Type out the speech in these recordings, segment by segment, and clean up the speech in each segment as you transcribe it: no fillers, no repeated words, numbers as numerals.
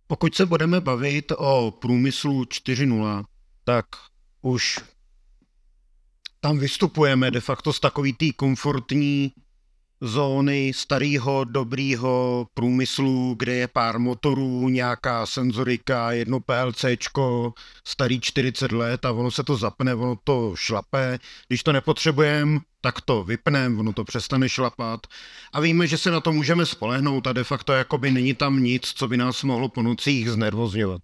Pokud se budeme bavit o průmyslu 4.0, tak už tam vystupujeme de facto z takový té komfortní zóny starého dobrýho průmyslu, kde je pár motorů, nějaká senzorika, jedno PLCčko, starý 40 let a ono se to zapne, ono to šlape. Když to nepotřebujeme, tak to vypneme, ono to přestane šlapat. A víme, že se na to můžeme spolehnout a de facto jakoby není tam nic, co by nás mohlo po nocích znervozňovat.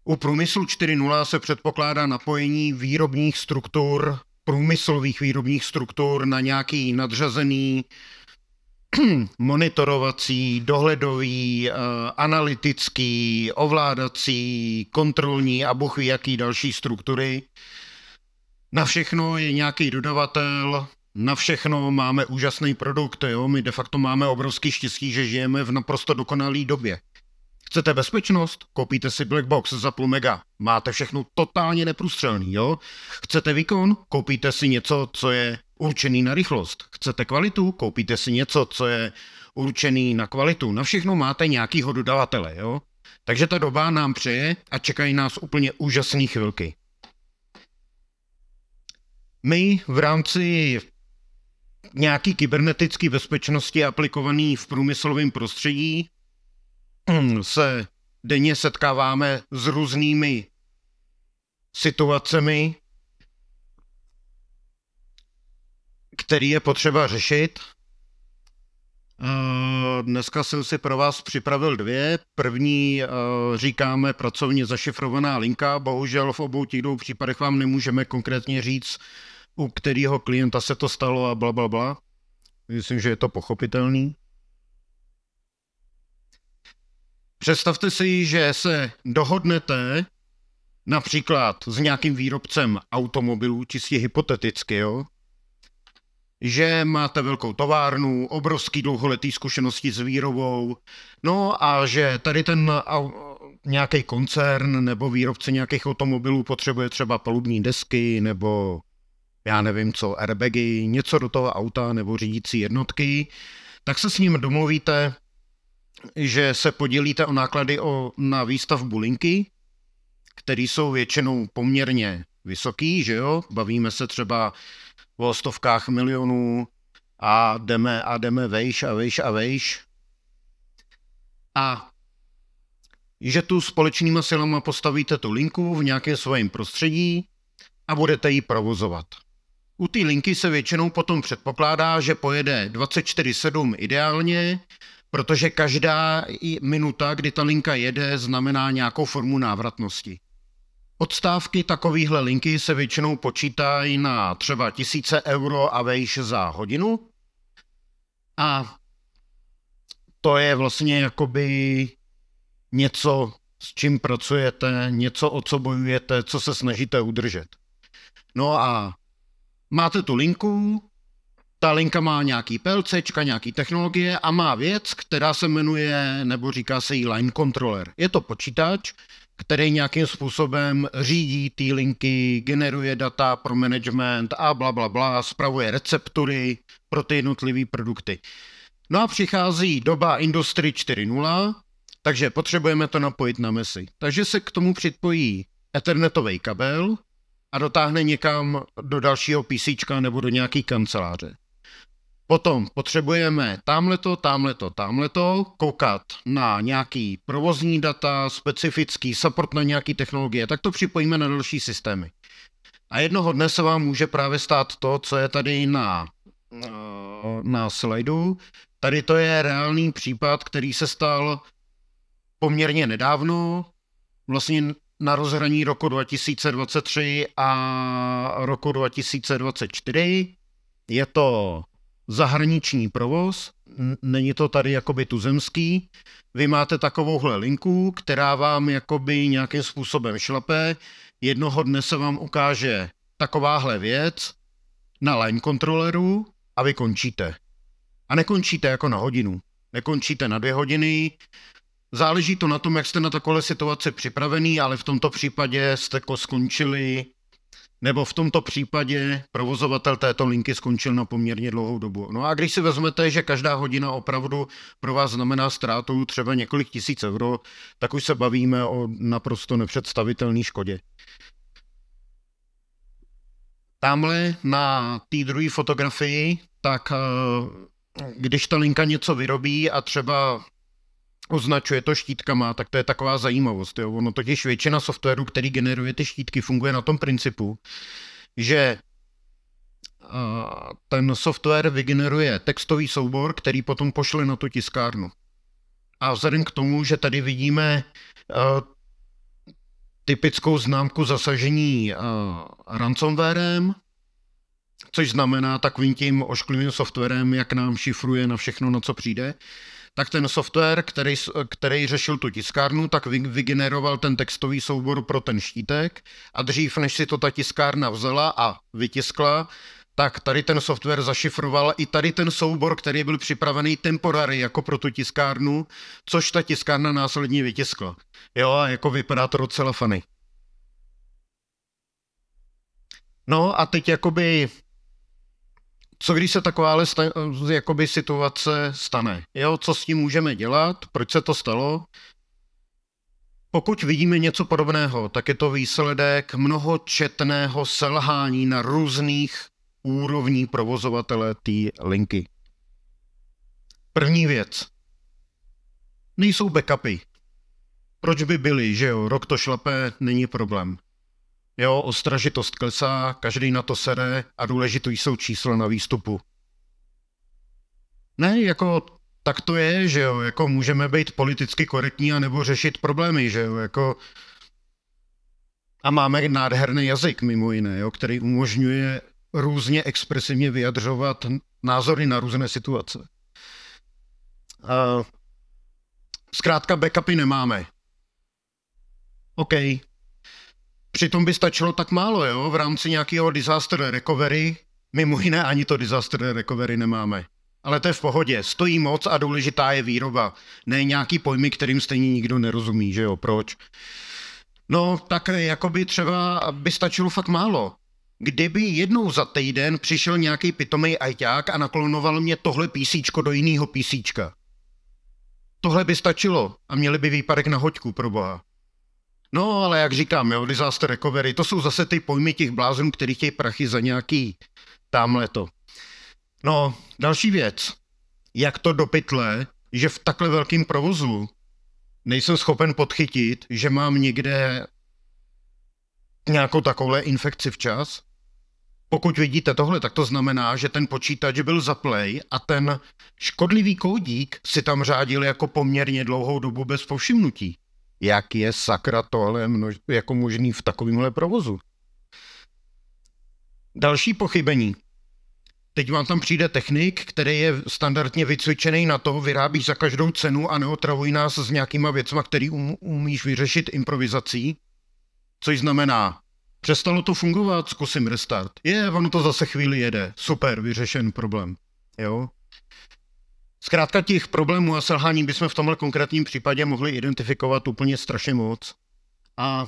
U průmyslu 4.0 se předpokládá napojení výrobních struktur, průmyslových výrobních struktur na nějaký nadřazený monitorovací, dohledový, analytický, ovládací, kontrolní a bůh ví jaký další struktury. Na všechno je nějaký dodavatel, na všechno máme úžasný produkt, jo? My de facto máme obrovský štěstí, že žijeme v naprosto dokonalé době. Chcete bezpečnost? Koupíte si Blackbox za půl mega. Máte všechno totálně neprůstřelný, jo? Chcete výkon? Koupíte si něco, co je určený na rychlost. Chcete kvalitu? Koupíte si něco, co je určený na kvalitu. Na všechno máte nějakýho dodavatele, jo? Takže ta doba nám přeje a čekají nás úplně úžasné chvilky. My v rámci nějaký kybernetické bezpečnosti aplikovaný v průmyslovém prostředí se denně setkáváme s různými situacemi, které je potřeba řešit. Dneska jsem si pro vás připravil dvě. První říkáme pracovně zašifrovaná linka. Bohužel v obou těch dvou případech vám nemůžeme konkrétně říct, u kterého klienta se to stalo a blablabla. Myslím, že je to pochopitelný. Představte si, že se dohodnete například s nějakým výrobcem automobilů, čistě hypoteticky, jo? Že máte velkou továrnu, obrovský dlouholetý zkušenosti s výrobou, no a že tady ten nějaký koncern nebo výrobce nějakých automobilů potřebuje třeba palubní desky nebo já nevím co, airbagy, něco do toho auta nebo řídící jednotky, tak se s ním domluvíte, že se podělíte o náklady na výstavbu linky, které jsou většinou poměrně vysoký, že jo? Bavíme se třeba o stovkách milionů a jdeme vejš a vejš a vejš. A že tu společnýma silama postavíte tu linku v nějakém svém prostředí a budete ji provozovat. U té linky se většinou potom předpokládá, že pojede 24/7 ideálně, protože každá minuta, kdy ta linka jede, znamená nějakou formu návratnosti. Odstávky takovéhle linky se většinou počítají na třeba 1000 euro a vejš za hodinu. A to je vlastně jakoby něco, s čím pracujete, něco, o co bojujete, co se snažíte udržet. No a máte tu linku, ta linka má nějaký PLCčka, nějaký technologie a má věc, která se jmenuje, nebo říká se jí line controller. Je to počítač, který nějakým způsobem řídí ty linky, generuje data pro management a blablabla, spravuje receptury pro ty jednotlivé produkty. No a přichází doba Industry 4.0, takže potřebujeme to napojit na MESI. Takže se k tomu připojí ethernetový kabel a dotáhne někam do dalšího PCčka nebo do nějaké kanceláře. Potom potřebujeme tamhleto, koukat na nějaký provozní data, specifický support na nějaký technologie, tak to připojíme na další systémy. A jednoho dne se vám může právě stát to, co je tady na slajdu. Tady to je reálný případ, který se stal poměrně nedávno, vlastně na rozhraní roku 2023 a roku 2024. Je to zahraniční provoz, není to tady jakoby tuzemský. Vy máte takovouhle linku, která vám jakoby nějakým způsobem šlape. Jednoho dne se vám ukáže takováhle věc. na line kontroleru a vy končíte. A nekončíte jako na hodinu. Nekončíte na 2 hodiny. Záleží to na tom, jak jste na takové situaci připravený, ale v tomto případě jste skončili, nebo v tomto případě provozovatel této linky skončil na poměrně dlouhou dobu. No a když si vezmete, že každá hodina opravdu pro vás znamená ztrátu třeba několik tisíc euro, tak už se bavíme o naprosto nepředstavitelné škodě. Tamhle na té druhé fotografii, tak když ta linka něco vyrobí a třeba označuje to štítkama, tak to je taková zajímavost. Jo? Ono totiž většina softwaru, který generuje ty štítky, funguje na tom principu, že ten software vygeneruje textový soubor, který potom pošle na tu tiskárnu. A vzhledem k tomu, že tady vidíme typickou známku zasažení ransomwarem, což znamená takovým tím ošklivým softwarem, jak nám šifruje na všechno, na co přijde, tak ten software, který řešil tu tiskárnu, tak vygeneroval ten textový soubor pro ten štítek a dřív, než si to ta tiskárna vzala a vytiskla, tak tady ten software zašifroval i tady ten soubor, který byl připravený temporary jako pro tu tiskárnu, což ta tiskárna následně vytiskla. Jo, a jako vypadá to docela funny. No a teď jakoby, co když se takováhle jakoby situace stane? Jo, co s tím můžeme dělat? Proč se to stalo? Pokud vidíme něco podobného, tak je to výsledek mnohočetného selhání na různých úrovní provozovatele té linky. První věc. Nejsou backupy. Proč by byly, že jo? Rok to šlape, není problém. Jo, ostražitost klesá, každý na to sere a důležitý jsou čísla na výstupu. Ne, jako tak to je, že jo, jako můžeme být politicky korektní a nebo řešit problémy, že jo, jako a máme nádherný jazyk mimo jiné, jo, který umožňuje různě expresivně vyjadřovat názory na různé situace. Zkrátka backupy nemáme. OK. Přitom by stačilo tak málo, jo, v rámci nějakého disaster recovery, mimo jiné ani to disaster recovery nemáme. Ale to je v pohodě, stojí moc a důležitá je výroba, ne nějaký pojmy, kterým stejně nikdo nerozumí, že jo, proč? No, tak jakoby třeba by stačilo fakt málo. Kdyby jednou za týden přišel nějaký pitomej ajťák a naklonoval mě tohle písíčko do jiného písíčka. Tohle by stačilo a měli by výpadek na hoďku, pro boha. No, ale jak říkám, jo, disaster recovery, to jsou zase ty pojmy těch bláznů, který chtějí prachy za nějaký támhleto. No, další věc. Jak to do pytle, že v takhle velkém provozu nejsem schopen podchytit, že mám někde nějakou takovouhle infekci včas? Pokud vidíte tohle, tak to znamená, že ten počítač byl zaplej a ten škodlivý kódík si tam řádil jako poměrně dlouhou dobu bez povšimnutí. Jak je sakra tohle jako možný v takovémhle provozu? Další pochybení. Teď vám tam přijde technik, který je standardně vycvičený na to, vyrábí za každou cenu a neotravuj nás s nějakýma věcma, který umíš vyřešit improvizací. Což znamená, přestalo to fungovat, zkusím restart. Ono to zase chvíli jede. Super, vyřešen problém. Jo? Zkrátka těch problémů a selhání bychom v tomhle konkrétním případě mohli identifikovat úplně strašně moc. A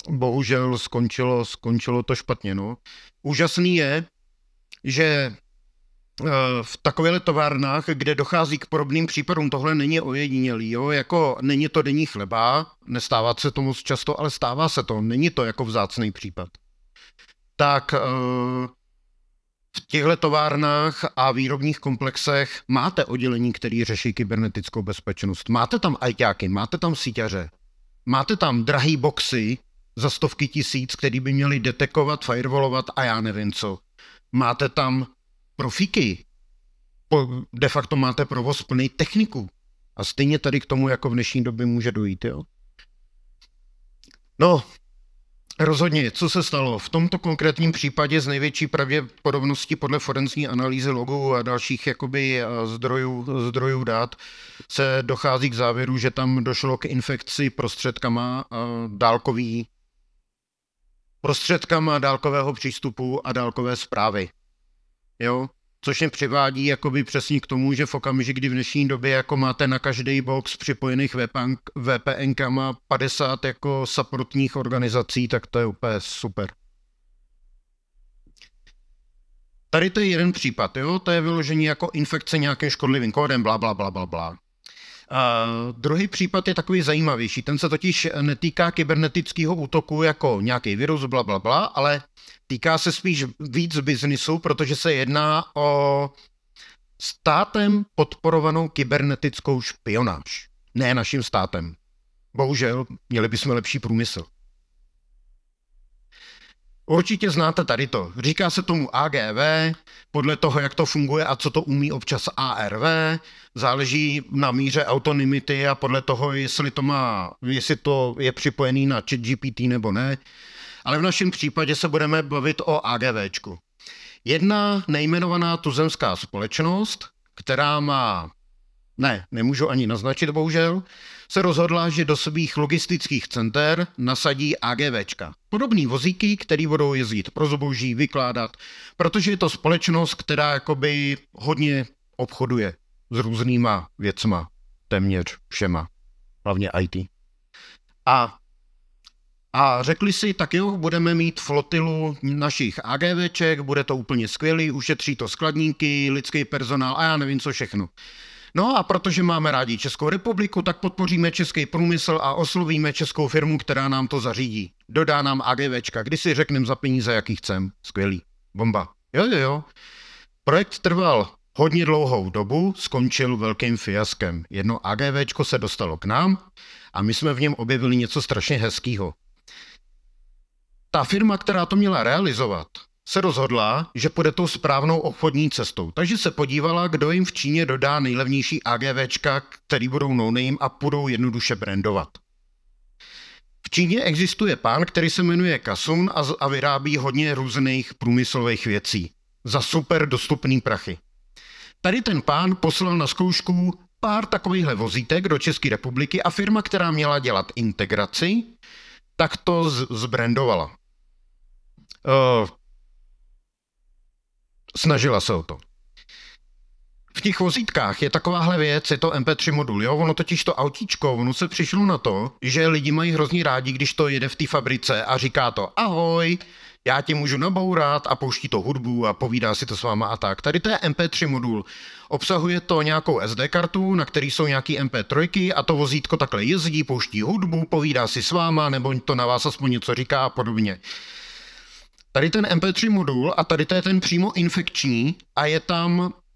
bohužel skončilo to špatně. No. Úžasný je, že v takovýchto továrnách, kde dochází k podobným případům, tohle není ojedinělý, jo? Jako není to denní chleba, nestává se to moc často, ale stává se to, není to jako vzácný případ. Tak v těchto továrnách a výrobních komplexech máte oddělení, které řeší kybernetickou bezpečnost. Máte tam ajťáky, máte tam síťaře, máte tam drahý boxy za stovky tisíc, který by měli detekovat, firewallovat a já nevím co. Máte tam profíky. De facto máte provoz plný techniků. A stejně tady k tomu jako v dnešní době může dojít, jo? No, rozhodně, co se stalo? V tomto konkrétním případě z největší pravděpodobností podle forenzní analýzy logů a dalších jakoby zdrojů dat se dochází k závěru, že tam došlo k infekci prostředkama dálkového přístupu a dálkové zprávy. jo, což mě přivádí jakoby přesně k tomu, že v okamžiku, kdy v dnešní době jako máte na každý box připojených VPNkama 50 jako supportních organizací, tak to je úplně super. Tady to je jeden případ, jo, to je vyložení jako infekce nějakým škodlivým kódem, bla, bla, bla, bla, bla. A druhý případ je takový zajímavější, ten se totiž netýká kybernetického útoku jako nějaký virus, bla, bla, bla, ale týká se spíš víc biznisu, protože se jedná o státem podporovanou kybernetickou špionáž. Ne naším státem. Bohužel, měli bychom lepší průmysl. Určitě znáte tady to. Říká se tomu AGV, podle toho, jak to funguje a co to umí občas ARV, záleží na míře autonomity a podle toho, jestli to je připojený na ChatGPT nebo ne. Ale v našem případě se budeme bavit o AGVčku. Jedna nejmenovaná tuzemská společnost, která nemůžu ani naznačit bohužel, se rozhodla, že do svých logistických center nasadí AGVčka. Podobný vozíky, který budou jezdit pro zboží, vykládat, protože je to společnost, která jakoby hodně obchoduje s různýma věcma, téměř všema, hlavně IT. A řekli si, tak jo, budeme mít flotilu našich AGVček, bude to úplně skvělý, ušetří to skladníky, lidský personál a já nevím co všechno. No a protože máme rádi Českou republiku, tak podpoříme český průmysl a oslovíme českou firmu, která nám to zařídí. Dodá nám AGVčka, když si řekneme za peníze, jaký chcem. Skvělý. Bomba. Jo. Projekt trval hodně dlouhou dobu, skončil velkým fiaskem. Jedno AGVčko se dostalo k nám a my jsme v něm objevili něco strašně hezkýho. Ta firma, která to měla realizovat, se rozhodla, že půjde tou správnou obchodní cestou. Takže se podívala, kdo jim v Číně dodá nejlevnější AGVčka, který budou no-name a budou jednoduše brandovat. V Číně existuje pán, který se jmenuje Kasun a vyrábí hodně různých průmyslových věcí. Za super dostupný prachy. Tady ten pán poslal na zkoušku pár takovýchhle vozítek do České republiky a firma, která měla dělat integraci, tak to zbrandovala. Snažila se o to. V těch vozítkách je takováhle věc, je to MP3 modul, jo? Ono totiž to autíčko, ono se přišlo na to, že lidi mají hrozně rádi, když to jede v té fabrice a říká to ahoj, já tě můžu nabourat a pouští to hudbu a povídá si to s váma a tak. Tady to je MP3 modul. Obsahuje to nějakou SD kartu, na který jsou nějaký MP3 a to vozítko takhle jezdí, pouští hudbu, povídá si s váma nebo to na vás aspoň něco říká a podobně. Tady ten MP3 modul a tady to je ten přímo infekční a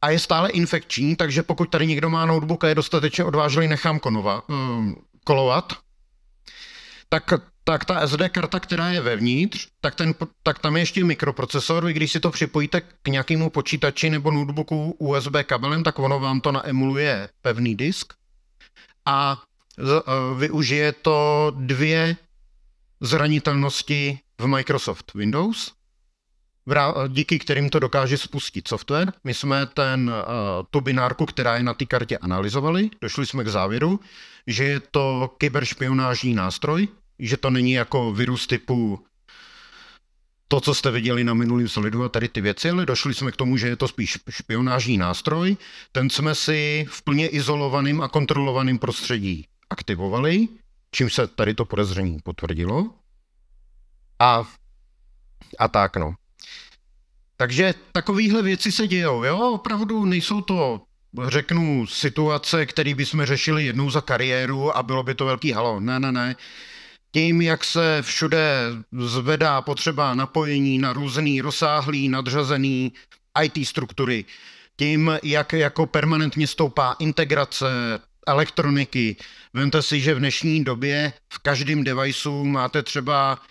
je stále infekční, takže pokud tady někdo má notebook a je dostatečně odvážlý, nechám kolovat, tak ta SD karta, která je vevnitř, tak tam je ještě mikroprocesor. Vy když si to připojíte k nějakému počítači nebo notebooku USB kabelem, tak ono vám to naemuluje pevný disk a využije to dvě zranitelnosti v Microsoft Windows, díky kterým to dokáže spustit software. My jsme tu binárku, která je na té kartě, analyzovali. Došli jsme k závěru, že je to kyberšpionážní nástroj, že to není jako virus typu to, co jste viděli na minulém Solidu a tady ty věci, ale došli jsme k tomu, že je to spíš špionážní nástroj. Ten jsme si v plně izolovaném a kontrolovaném prostředí aktivovali, čím se tady to podezření potvrdilo. A tak no. Takže takovéhle věci se dějou, jo, opravdu nejsou to, řeknu, situace, které bychom řešili jednou za kariéru a bylo by to velký halo, ne. Tím, jak se všude zvedá potřeba napojení na různý rozsáhlý, nadřazený IT struktury, tím, jak jako permanentně stoupá integrace elektroniky, vemte si, že v dnešní době v každém deviceu máte třeba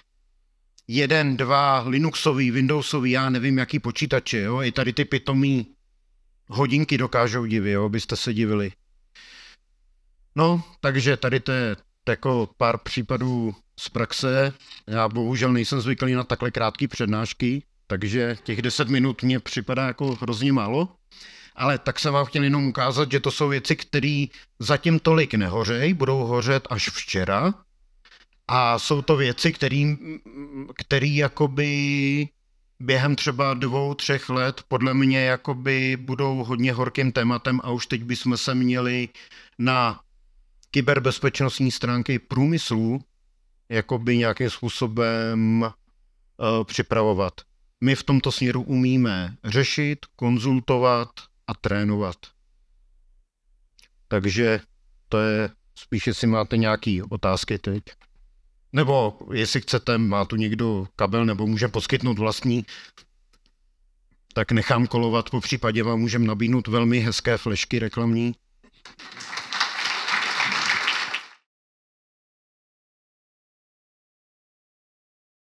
1, 2 Linuxový, Windowsový, já nevím jaký počítače, jo, i tady ty pitomý hodinky dokážou divit, jo, byste se divili. No, takže tady to je jako pár případů z praxe. Já bohužel nejsem zvyklý na takhle krátké přednášky, takže těch 10 minut mně připadá jako hrozně málo. Ale tak jsem vám chtěl jenom ukázat, že to jsou věci, které zatím tolik nehořejí, budou hořet až včera. A jsou to věci, které jakoby během třeba 2-3 let podle mě jakoby budou hodně horkým tématem a už teď bychom se měli na kyberbezpečnostní stránky průmyslu jakoby nějakým způsobem připravovat. My v tomto směru umíme řešit, konzultovat a trénovat. Takže to je spíš, jestli máte nějaké otázky teď. Nebo jestli chcete, má tu někdo kabel nebo může poskytnout vlastní, tak nechám kolovat, po případě vám můžeme nabídnout velmi hezké flešky reklamní.